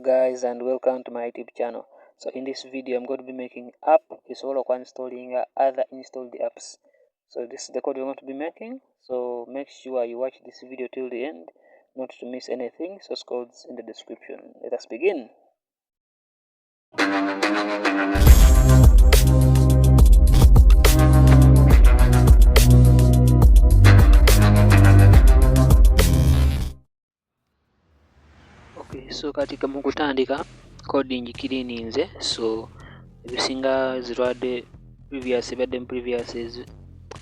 Guys, and welcome to my YouTube channel. So in this video I'm going to be making app is all of installing other installed apps. So this is the code we're going to be making, so make sure you watch this video till the end not to miss anything. So code's in the description. Let us begin. Okay, so katika mukutandika coding kirininze, so ebisinga zirwadde previous previous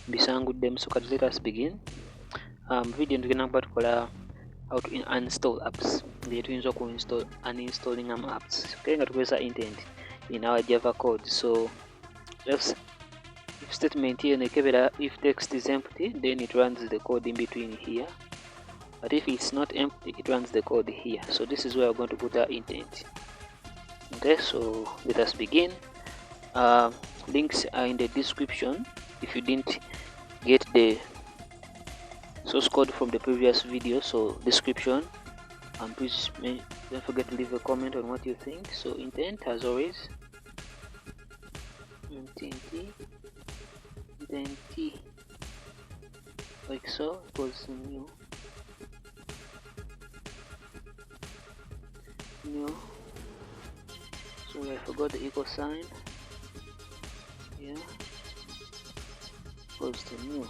bisanguddemu. So let us begin. Video tugenda kuba tukola how to uninstall apps. Ngeri tuyinza okuinstall uninstalling apps. Okay, nga tukozesa intent in our Java code. So if statement here nekebera if text is empty, then it runs the code in between here. But if it's not empty, it runs the code here. So this is where we're going to put our intent. Okay, so let us begin. Links are in the description if you didn't get the source code from the previous video. So description, and please don't forget to leave a comment on what you think. So intent, as always, intent like so, equals new. Sorry, I forgot the equal sign. Yeah, equals to new.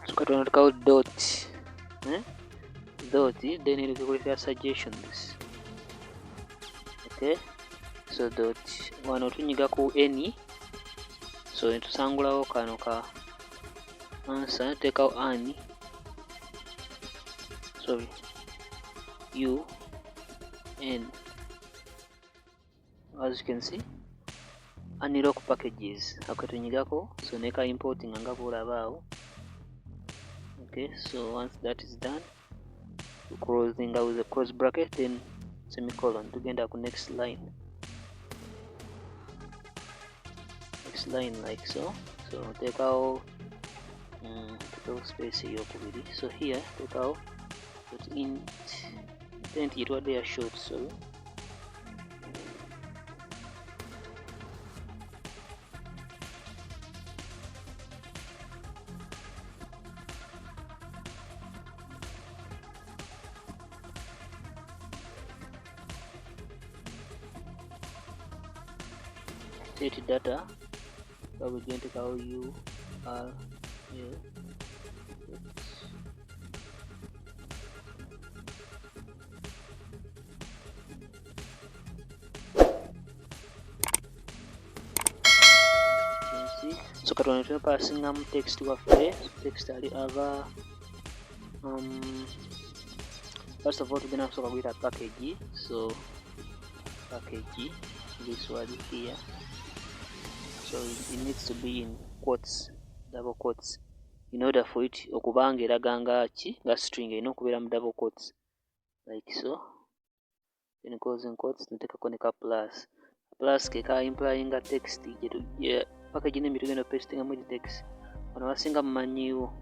So katonda tukawo dot, dot, then it will require suggestions. Okay, so dot wano tunyiga ku any, so netusangulawo kano ka answer, tekawo ani, sorry, u n. As you can see, unlock packages akatunyigako, so neka importing nga bwolabaawo. Okay, so once that is done, we closing out with a close bracket, then semicolon, tugenda ku next line like so. So take out space eyokubiri. So here take out intent yetwadde ya short, sorry. Set data, so we're going to call URL. So katonda tuna passingamu text waffe, text ali ava first of all tugenda kusooka kuyita package. So package, this word here, so it needs to be in quotes, double quotes, in order for it okubanga eraga nga string erina okubeera mu double quotes like so. Then closing quotes, tuteekako ne ka plus ke ka implying text package name tugenda pastingamu text. Wano basinga mumanyiiwo.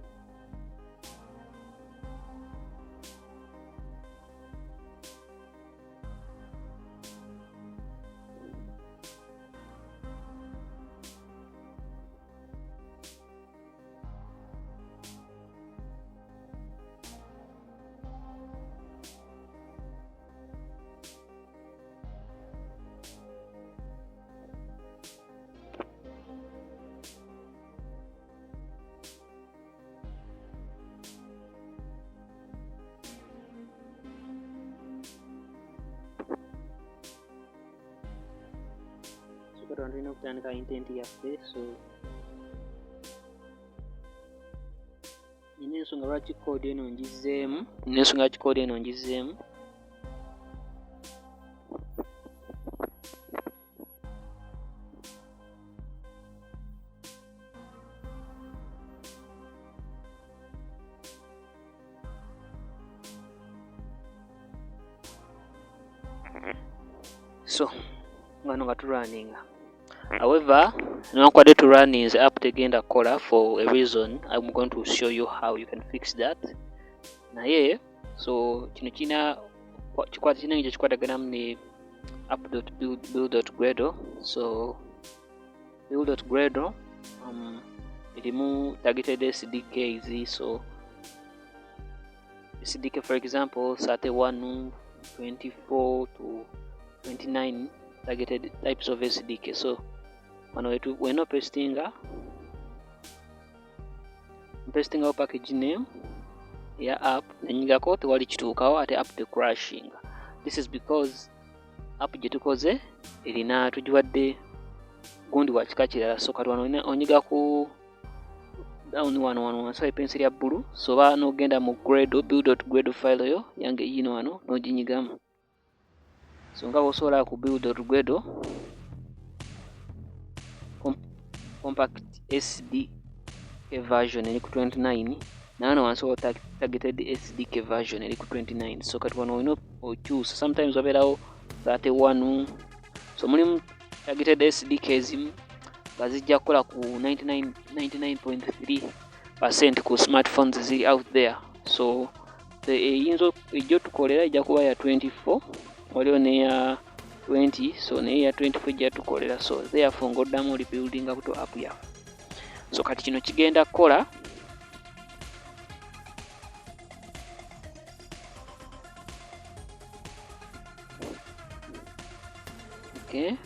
Katonda tulina okutandika intent yaffe. So nina n'ensonga lwaki code eno ngizeemu. So ngano nga turunninga. However, newankubadde turunninze app tegenda kola for a reason. I'm going to show you how you can fix that. Naye so kino kinange kyekikwataganamu ne app.build.gradle. So build.gradle erimu targeted SDKs. So SDK for example 31, 24 to 29 targeted types of SDK. So when pasting package name ya app nenyigako tewali kituukawo ate app te crashing. This is because app gye tukoze erina tugiwadde gundi wa kika kirala. So kati wano onyiga ku down wano wansi penseri ya bbulu. So ba n'ogenda mu build.gradle file yo yange yino wano n'oginyigamu. So nga bw'osobola ku build.gradle compact SDK version eri ku 29 nano wansi wa targeted SDK version eri ku 29. So kati wano olina okyusa, sometimes wabeerawo 31. So mulimu targeted SDK ezimu bazijja kukola ku 99.3% ku smartphones ziri out there. So ejja tukolera ejja kuba ya 24, waliwo neya 20. So naye ya 24 ejja tukolera. So therefore ng'oddamu rebuildinga kuto app yaffe. So kati kino kigenda kukola. Okay.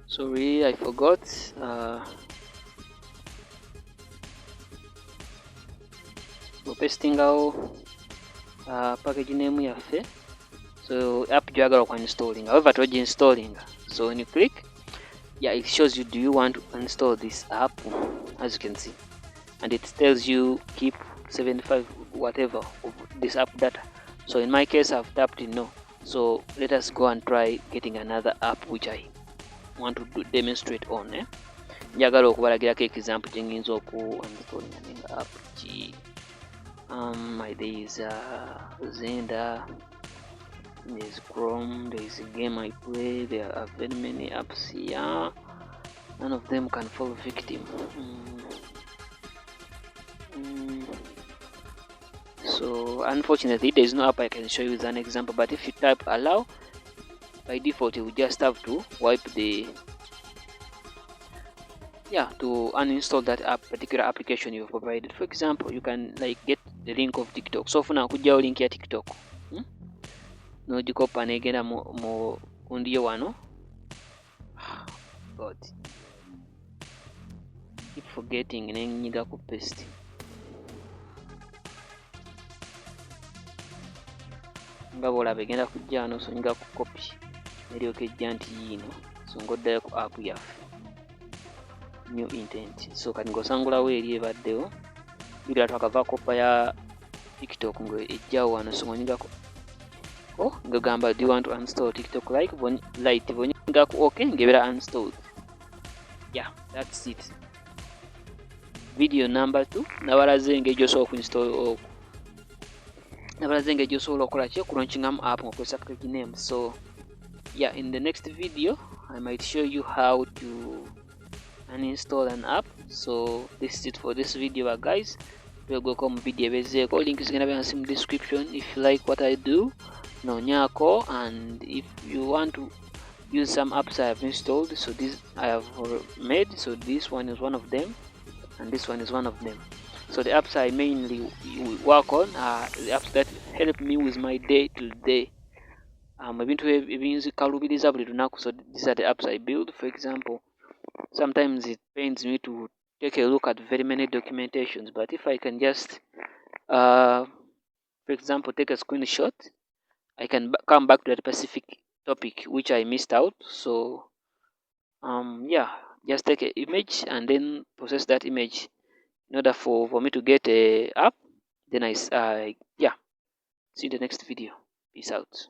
Sorry, I forgot. We're pasting out package name yaffe. So app gyagala ku installing. However, to installing. So when you click, it shows you do you want to install this app, as you can see, and it tells you keep 75 whatever of this app data. So in my case, I've tapped no. So let us go and try getting another app which I want to demonstrate on. Njagala okubalagirako example gye nginza installing app ki. There is Zenda, there is Chrome, there is a game I play, there are very many apps here. None of them can fall victim. So unfortunately there is no app I can show you as an example, but if you type allow, by default you will just have to wipe to uninstall that particular application you've provided. For example, you can get the link of TikTok. So for now kujjawo link ya TikTok, n'ogikopa negenda mu kundiyo wano. God, keep forgetting nenyiga ku paste. Nga bw'olaba egenda kujja wano, so nyiga ku copy eryoka ejja nti yiino. So ng'oddayo ku app yaffe new intent. So kati ng'osangulawo eri ebaddewo bira twakava kopa ya TikTok ng'ejjawo wano. So ng'onyigako ng'ogamba do you want to install TikTok light bw'onyigako okay ng'ebeera installed. That's it. Video number 2 nabalaze engeri osobola okukola ki okulaunchingamu app ng'okozesa package name. So in the next video I might show you how to uninstall an app. So this is it for this video, guys. We'll go come video bezeko, link is gonna be in the description. If you like what I do, no nyako, and if you want to use some apps I have installed, so this I have made. So this one is one of them, and this one is one of them. So the apps I mainly work on are the apps that help me with my day to day. Ebintu ebinzikalubiriza buli lunaku. So these are the apps I build. For example, sometimes it pains me to take a look at very many documentations, but if I can just For example, take a screenshot. I can come back to that specific topic which I missed out. So yeah, just take an image and then process that image in order for me to get a app. Then yeah, see you in the next video. Peace out.